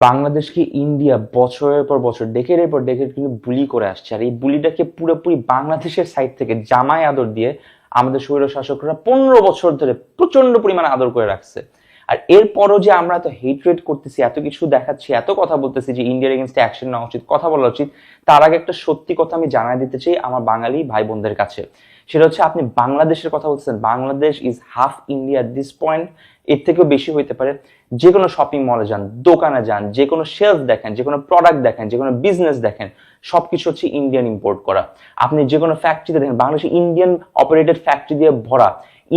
বাংলাদেশকে ইন্ডিয়া বছরের পর বছর ডেকেডের পর ডেকেড কিন্তু বুলি করে আসছে, আর এই বুলিটাকে পুরোপুরি বাংলাদেশের সাইড থেকে জামাই আদর দিয়ে আমাদের স্বৈর শাসকরা 15 বছর ধরে প্রচন্ড পরিমাণে আদর করে রাখছে। আর এরপরও যে আমরা এত হেট্রেট করতেছি, এত কিছু দেখাচ্ছি, এত কথা বলতেছি যে ইন্ডিয়ার এগেনস্টে অ্যাকশন নেওয়া উচিত, কথা বলা উচিত, তার আগে একটা সত্যি কথা আমি জানাই দিতে চাই আমার বাঙালি ভাই বোনদের কাছে। সেটা হচ্ছে, আপনি বাংলাদেশের কথা বলতেছেন, Bangladesh is half India at this point, এর থেকেও বেশি হইতে পারে। যে কোনো শপিং মলে যান, দোকানে যান, যে কোনো শেলফ দেখেন, যে কোনো প্রোডাক্ট দেখেন, যে কোনো বিজনেস দেখেন, সবকিছু হচ্ছে ইন্ডিয়ান ইম্পোর্ট করা। আপনি যে কোনো ফ্যাক্টরিতে দেখেন, বাংলাদেশে ইন্ডিয়ান অপারেটেড ফ্যাক্টরি দিয়ে ভরা।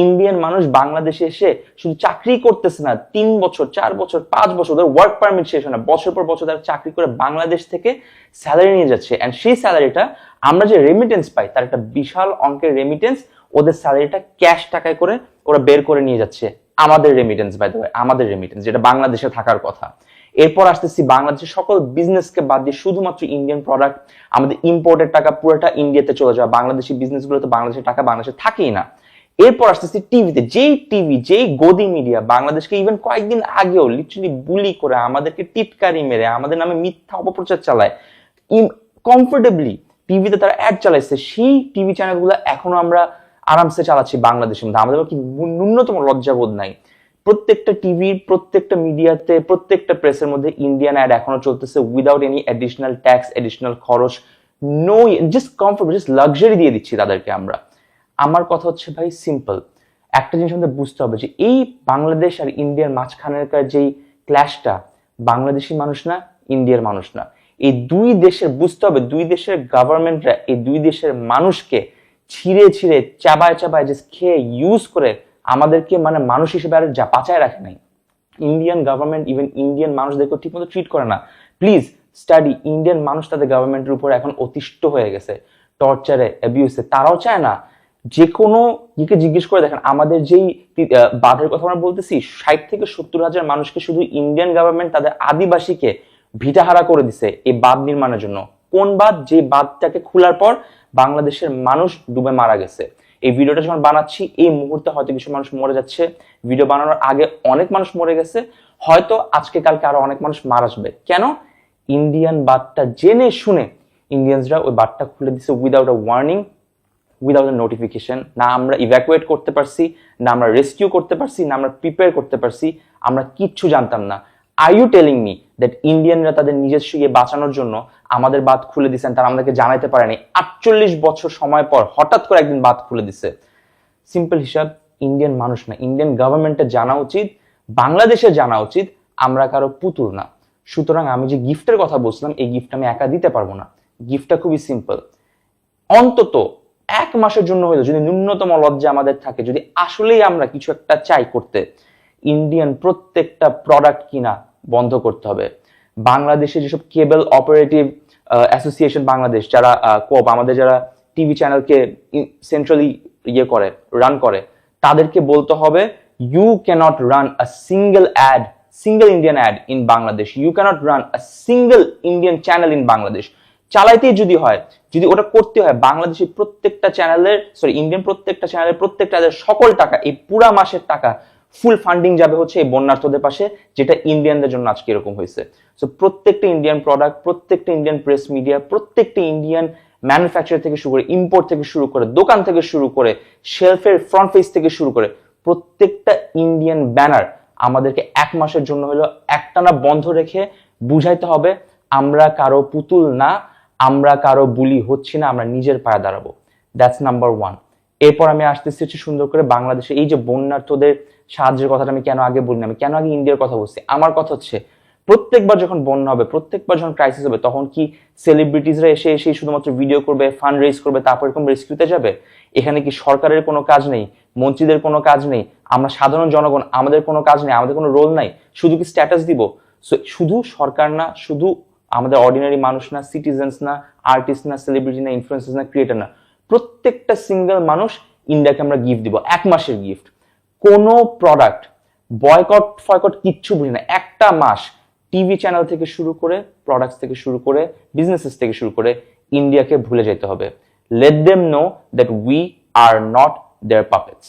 ইন্ডিয়ান মানুষ বাংলাদেশে এসে শুধু চাকরি করতেছে না, 3 বছর 4 বছর 5 বছর ওদের ওয়ার্ক পারমিট শেষ হয় না, বছর পর বছর তারা চাকরি করে বাংলাদেশ থেকে স্যালারি নিয়ে যাচ্ছে। অ্যান্ড সেই স্যালারিটা আমরা যে রেমিটেন্স পাই, তার একটা বিশাল অঙ্কের রেমিটেন্স, ওদের স্যালারিটা ক্যাশ টাকায় করে ওরা বের করে নিয়ে যাচ্ছে। আমাদের রেমিটেন্স, বাই দ্য ওয়ে, আমাদের রেমিটেন্স, যেটা বাংলাদেশে থাকার কথা। এরপর আসতেছি বাংলাদেশের সকল বিজনেসকে বাদ দিয়ে শুধুমাত্র ইন্ডিয়ান প্রোডাক্ট, আমাদের ইম্পোর্টের টাকা পুরোটা ইন্ডিয়াতে চলে যাওয়া। বাংলাদেশি বিজনেসগুলো তো বাংলাদেশের টাকা বাংলাদেশে থাকেই না। এরপর আসতেছি টিভিতে, যেই গদি মিডিয়া বাংলাদেশকে ইভেন কয়েকদিন আগেও লিটারালি বুলি করে, আমাদেরকে টিটকারি মেরে, আমাদের নামে মিথ্যা অপপ্রচার চালায়, কমফোর্টেবলি টিভিতে তারা অ্যাড চালাইছে, সেই টিভি চ্যানেলগুলো এখনো আমরা আরামসে চালাচ্ছি বাংলাদেশের মধ্যে। আমাদের কি ন্যূনতম লজ্জাবোধ নাই? প্রত্যেকটা টিভির, প্রত্যেকটা মিডিয়াতে, প্রত্যেকটা প্রেসের মধ্যে ইন্ডিয়ান অ্যাড এখনো চলতেছে without any additional tax, additional খরচ, no, just comfort, just luxury দিয়ে দিচ্ছি তাদেরকে আমরা। আমার কথা হচ্ছে ভাই সিম্পল, একটা জিনিস আমাদের বুঝতে হবে যে এই বাংলাদেশ আর ইন্ডিয়ার মাঝখানেরকার যেই ক্ল্যাশটা, বাংলাদেশি মানুষ না, ইন্ডিয়ার মানুষ না, এই দুই দেশের বুঝতে হবে, দুই দেশের গভর্নমেন্টরা এই দুই দেশের মানুষকে ছিঁড়ে ছিঁড়ে চাবায় চাবায় জাস্ট খেয়ে ইউজ করে আমাদেরকে মানে মানুষ হিসেবে আর যা বাঁচায় রাখে নাই। ইন্ডিয়ান গভর্নমেন্ট ইভেন ইন্ডিয়ান মানুষদেরকে ঠিকমতো ট্রিট করে না। প্লিজ স্টাডি, ইন্ডিয়ান মানুষ তাদের গভর্নমেন্টের উপর এখন অতিষ্ঠ হয়ে গেছে, টর্চারে, অ্যাবিউসে। তারাও চায় না, যে কোনো ইকে জিজ্ঞেস করে দেখেন, আমাদের যেই বাঁধের কথা আমরা বলতেছি, 60 থেকে 70 হাজার মানুষকে শুধু ইন্ডিয়ান গভর্নমেন্ট তাদের আদিবাসীকে ভিটাহারা করে দিছে এই বাঁধ নির্মাণের জন্য। কোন বাঁধ? যে বাঁধটাকে খোলার পর বাংলাদেশের মানুষ ডুবে মারা গেছে। এই ভিডিওটা যখন বানাচ্ছি এই মুহূর্তে হয়তো কিছু মানুষ মরে যাচ্ছে, ভিডিও বানানোর আগে অনেক মানুষ মরে গেছে, হয়তো আজকে কালকে আরো অনেক মানুষ মারা যাবে। কেন? ইন্ডিয়ান বাঁধটা জেনে শুনে ইন্ডিয়ানসরা ওই বাঁধটা খুলে দিছে without a warning, without a notification. না আমরা ইভ্যাকুয়েট করতে পারছি, না আমরা রেস্কিউ করতে পারছি, না আমরা প্রিপেয়ার করতে পারছি, আমরা কিচ্ছু জানতাম না। Are you telling me that ইন্ডিয়ানরা তাদের নিজস্ব ইয়ে বাঁচানোর জন্য আমাদের বাঁধ খুলে দিচ্ছেন, তারা আমাদেরকে জানাইতে পারেনি? 48 বছর সময় পর হঠাৎ করে একদিন বাঁধ খুলে দিছে। সিম্পল হিসাব, ইন্ডিয়ান মানুষ না, ইন্ডিয়ান গভর্নমেন্টের জানা উচিত, বাংলাদেশের জানা উচিত আমরা কারো পুতুল না। সুতরাং আমি যে গিফটের কথা বলছিলাম, এই গিফট আমি একা দিতে পারবো না। গিফটটা খুবই সিম্পল, অন্তত 1 মাসের জন্য হইলো যদি ন্যূনতম লজ্জা আমাদের থাকে, যদি আসলেই আমরা কিছু একটা চাই করতে, ইন্ডিয়ান প্রত্যেকটা প্রোডাক্ট কিনা বন্ধ করতে হবে। বাংলাদেশে যেসব কেবল অপারেটিভ অ্যাসোসিয়েশন বাংলাদেশ, যারা কোপ আমাদের যারা টিভি চ্যানেলকে সেন্ট্রালি ইয়ে করে, রান করে, তাদেরকে বলতে হবে you can't run a single Indian ad in Bangladesh, you can't run a single Indian channel in Bangladesh. চালাইতেই যদি হয়, যদি ওটা করতে হয়, বাংলাদেশের প্রত্যেকটা চ্যানেলের, ইন্ডিয়ান প্রত্যেকটা চ্যানেলের প্রত্যেকটা সকল টাকা, এই পুরা মাসের টাকা ফুল ফান্ডিং যাবে হচ্ছে এই বন্যার্থদের পাশে, যেটা ইন্ডিয়ানদের জন্য আজকে এরকম হয়েছে। সো প্রত্যেকটা ইন্ডিয়ান প্রোডাক্ট, প্রত্যেকটা ইন্ডিয়ান প্রেস মিডিয়া, প্রত্যেকটা ইন্ডিয়ান ম্যানুফ্যাকচার থেকে শুরু করে, ইম্পোর্ট থেকে শুরু করে, দোকান থেকে শুরু করে, শেলফের ফ্রন্ট পেজ থেকে শুরু করে, প্রত্যেকটা ইন্ডিয়ান ব্যানার আমাদেরকে 1 মাসের জন্য হলো একটানা বন্ধ রেখে বুঝাইতে হবে আমরা কারো পুতুল না, আমরা কারো বুলি হচ্ছি না, আমরা নিজের পায়ে দাঁড়াবো। That's number 1। এরপর আমি আসতেছি হচ্ছে সুন্দর করে বাংলাদেশে এই যে বন্যার্থদের সাহায্যের কথাটা আমি কেন আগে বলিনি, আমি কেন আগে ইন্ডিয়ার কথা বলছি। আমার কথা হচ্ছে, প্রত্যেকবার যখন বন্যা হবে, প্রত্যেকবার যখন ক্রাইসিস হবে, তখন কি সেলিব্রিটিজরা এসে এসে শুধুমাত্র ভিডিও করবে, ফান্ড রেজ করবে, তারপর এরকম রেস্কিউতে যাবে? এখানে কি সরকারের কোনো কাজ নেই, মন্ত্রীদের কোনো কাজ নেই, আমরা সাধারণ জনগণ আমাদের কোনো কাজ নেই, আমাদের কোনো রোল নাই, শুধু কি স্ট্যাটাস দিব? শুধু সরকার না, শুধু আমাদের অর্ডিনারি মানুষ না, সিটিজেন্স না, আর্টিস্ট না, সেলিব্রিটি না, ইনফ্লুয়েন্সার না, ক্রিয়েটর না, প্রত্যেকটা সিঙ্গেল মানুষ ইন্ডিয়াকে আমরা গিফট দিব, 1 মাসের গিফট। কোনো প্রোডাক্ট বয়কট ফয়কট কিচ্ছু বুঝি না, একটা মাস টিভি চ্যানেল থেকে শুরু করে, প্রোডাক্টস থেকে শুরু করে, বিজনেসেস থেকে শুরু করে ইন্ডিয়াকে ভুলে যেতে হবে। Let them know that we are not their puppets.